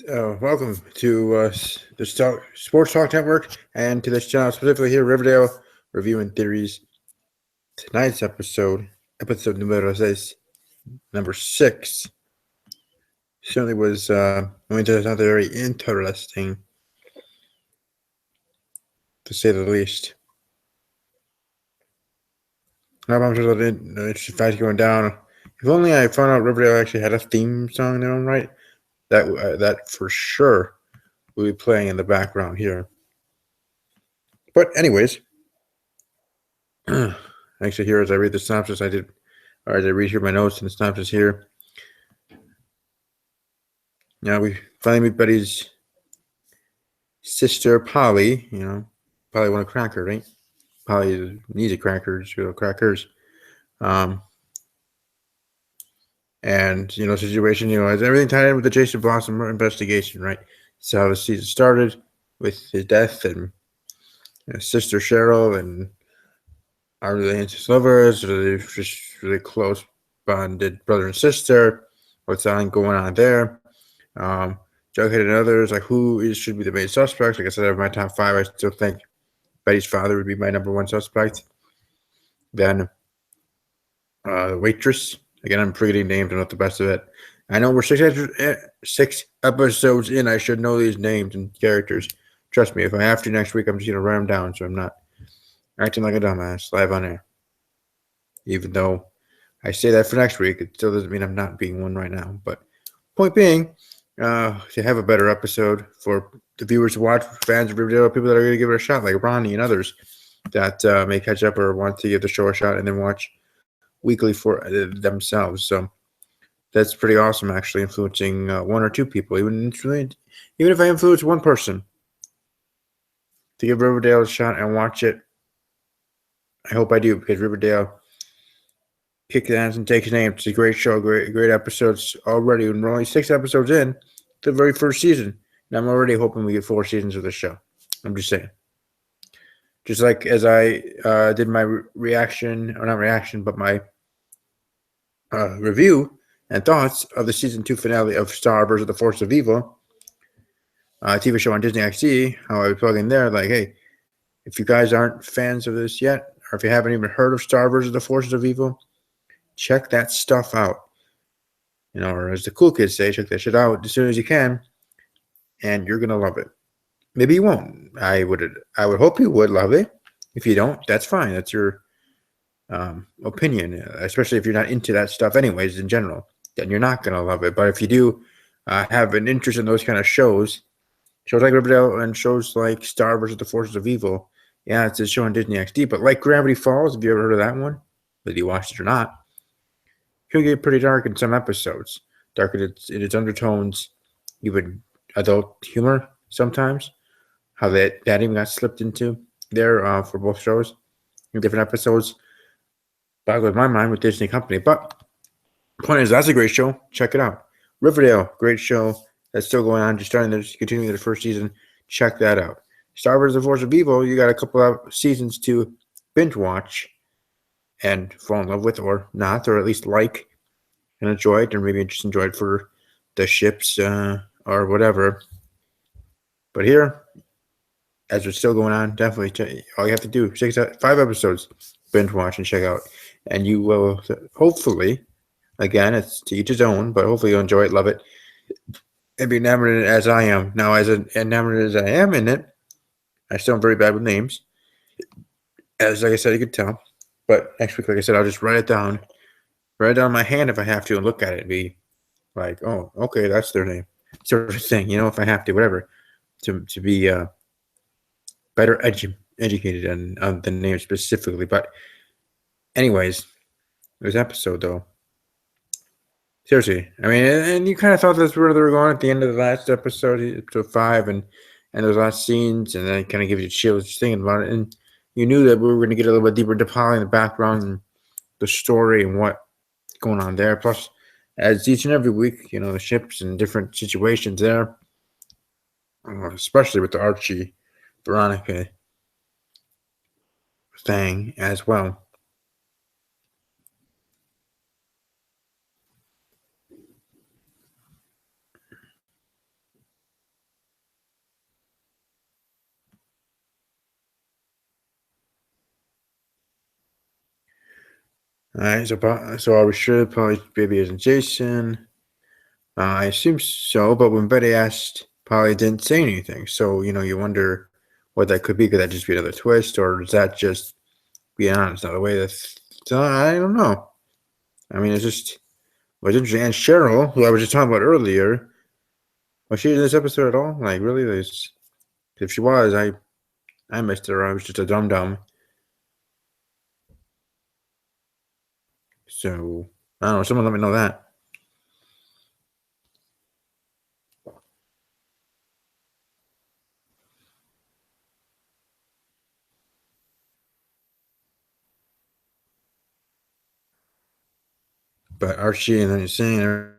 Welcome to the Sports Talk Network and to this channel, specifically here, Riverdale Reviewing Theories. Tonight's episode number 6, certainly was, something very interesting, to say the least. I'm sure that it's fact going down. If only I found out Riverdale actually had a theme song in their own right, that for sure will be playing in the background here. But anyways, actually, here as I read the synopsis, as I read here my notes and the synopsis here. Now we finally meet Betty's sister, Polly. Polly want a cracker, right? Polly needs a cracker. She got crackers. And situation. Is everything tied in with the Jason Blossom investigation, right? So how the season started with his death and sister Cheryl and are they into lovers? Are they just really close bonded brother and sister? What's going on there? Jughead and others, like should be the main suspects. Like I said, out of my top 5, I still think Betty's father would be my number 1 suspect. Then the waitress. Again, I'm forgetting names. I'm not the best of it. I know we're 6 episodes in. I should know these names and characters. Trust me, if I have to next week, I'm just going to write them down so I'm not acting like a dumbass live on air. Even though I say that for next week, it still doesn't mean I'm not being one right now. But point being, to have a better episode for the viewers to watch, fans of Riverdale, people that are going to give it a shot, like Ronnie and others that may catch up or want to give the show a shot and then watch weekly for themselves. So that's pretty awesome, actually, influencing 1 or 2 people. Even if I influence one person to give Riverdale a shot and watch it, I hope I do, because Riverdale kicks ass and takes names. It's a great show, great episodes already. And we're only 6 episodes in the very first season, and I'm already hoping we get 4 seasons of the show. I'm just saying. Just like as I did my reaction, or not reaction, but my review and thoughts of the season 2 finale of Star vs. the Force of Evil, TV show on Disney XD, how I would plug in there, like, hey, if you guys aren't fans of this yet, or if you haven't even heard of Star vs. the Forces of Evil, check that stuff out. Or as the cool kids say, check that shit out as soon as you can, and you're gonna love it. Maybe you won't. I would hope you would love it. If you don't, that's fine. That's your opinion, especially if you're not into that stuff anyways in general. Then you're not gonna love it. But if you do have an interest in those kind of shows like Riverdale and shows like Star vs. the Forces of Evil, yeah, it's a show on Disney XD. But like Gravity Falls, have you ever heard of that one? Whether you watched it or not, it can get pretty dark in some episodes. Dark in its undertones, even adult humor sometimes. How that even got slipped into there for both shows in different episodes. Boggles my mind with Disney Company. But point is, that's a great show. Check it out. Riverdale, great show. That's still going on. Just continuing the first season. Check that out. Star Wars: The Force of Evil, you got a couple of seasons to binge watch and fall in love with, or not, or at least like and enjoy it, or maybe just enjoy it for the ships or whatever. But here, as it's still going on, definitely all you have to do 5 episodes, binge watch and check out, and you will hopefully, again, it's to each his own, but hopefully you'll enjoy it, love it, and be enamored in it as I am. Now, as enamored as I am in it, I still am very bad with names, as like I said, you could tell. But next week, like I said, I'll just write it down in my hand if I have to, and look at it and be like, oh, okay, that's their name, sort of thing. If I have to, whatever, to be better educated on the name specifically. But anyways, this episode though, seriously, I mean, and you kind of thought that's where they were going at the end of the last episode 5, and those last scenes, and then it kind of gives you chills just thinking about it. And you knew that we were going to get a little bit deeper into Polly in the background and the story and what's going on there. Plus, as each and every week, the ships and different situations there, especially with the Archie, Veronica thing as well. All right, so are we sure Polly's baby isn't Jason? I assume so, but when Betty asked, Polly didn't say anything. So, you wonder what that could be. Could that just be another twist, or is that just being honest? Now, the way that's, so I don't know. I mean, it was interesting. And Cheryl, who I was just talking about earlier, was she in this episode at all? Like, really? If she was, I missed her. I was just a dum dum. So, I don't know. Someone let me know that. But Archie and then you're saying,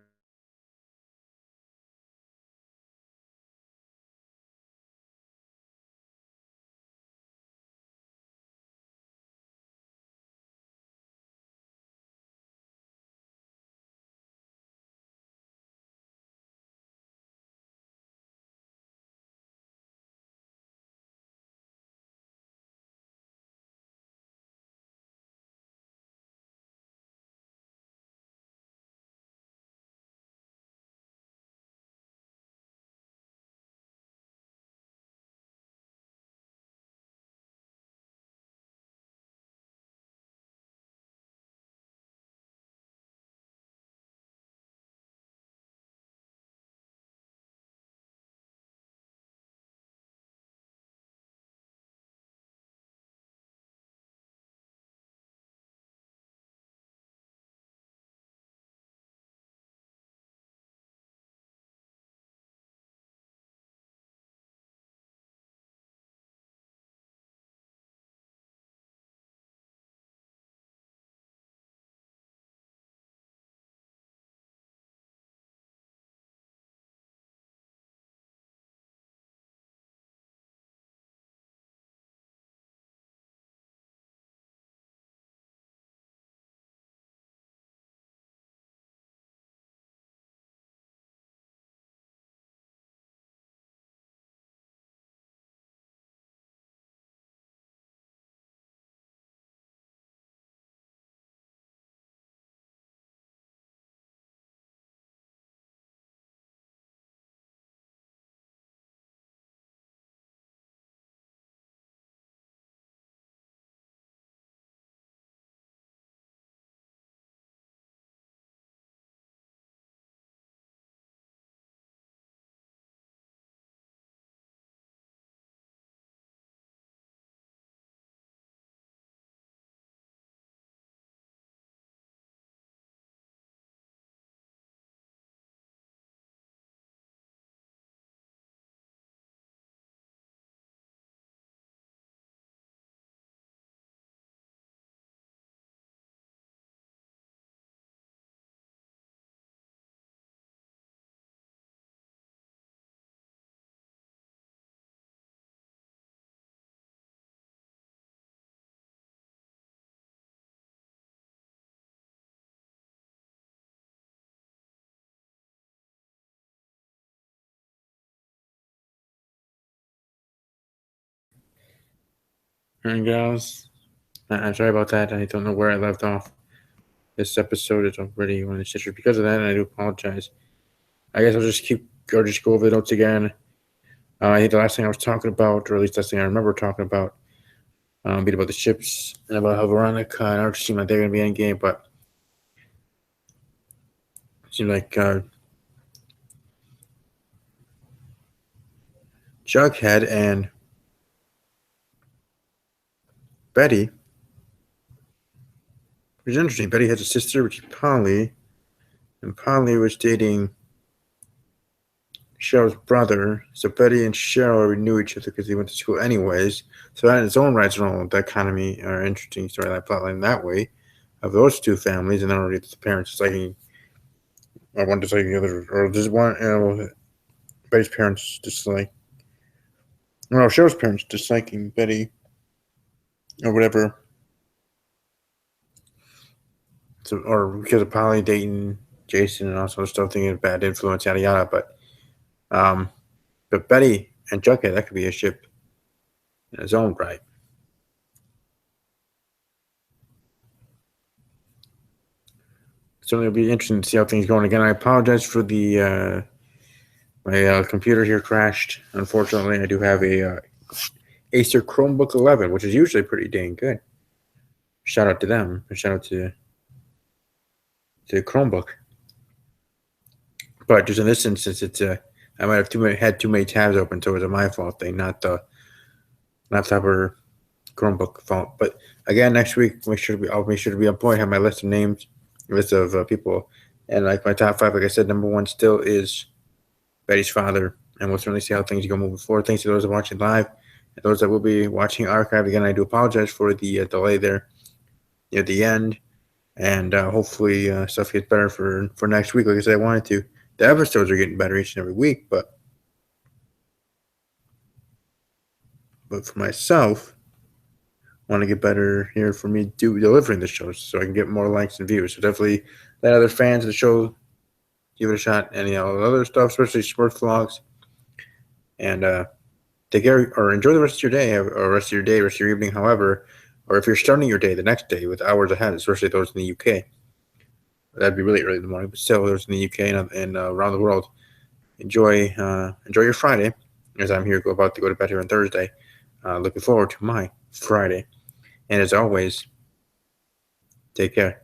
and gals, I'm sorry about that. I don't know where I left off. This episode is already one of the sisters. Because of that, I do apologize. I guess I'll just go over the notes again. I think the last thing I was talking about, or at least last thing I remember talking about, being about the ships and about how Veronica and Archie seem like they're going to be in game, but it seemed like Jughead and Betty, which is interesting. Betty has a sister, which is Polly, and Polly was dating Cheryl's brother. So Betty and Cheryl already knew each other because they went to school anyways. So that in its own right is that kind of me are interesting storyline plotline that way of those two families, and then already the parents disliking, or one disliking the other, or just one. Betty's parents dislike, no, Cheryl's parents disliking Betty or whatever. So, or because of Polly dating Jason and also stuff thinking of bad influence, yada yada. Um, but Betty and Jughead, that could be a ship in its own right. certainly will be interesting to see how things going. Again, I apologize for the my computer here crashed. Unfortunately, I do have a Acer Chromebook 11, which is usually pretty dang good. Shout out to them. Shout out to Chromebook. But just in this instance, it's I might have had too many tabs open, so it was a my fault thing, not the laptop or Chromebook fault. But again, next week, I'll make sure to be on point. Have my list of names, list of people, and like my top 5. Like I said, number 1 still is Betty's father, and we'll certainly see how things go moving forward. Thanks to those that are watching live, and those that will be watching archived. Again, I do apologize for the delay there near the end, and hopefully stuff gets better for next week. Like I said, I wanted to. The episodes are getting better each and every week, but for myself, I want to get better here for me delivering the shows so I can get more likes and views. So definitely let other fans of the show give it a shot, and other stuff, especially sports vlogs. And take care or enjoy the rest of your day, or rest of your day, rest of your evening, however, or if you're starting your day the next day with hours ahead, especially those in the UK. That'd be really early in the morning, but still, those in the UK and around the world, enjoy your Friday, as I'm here about to go to bed here on Thursday. Looking forward to my Friday, and as always, take care.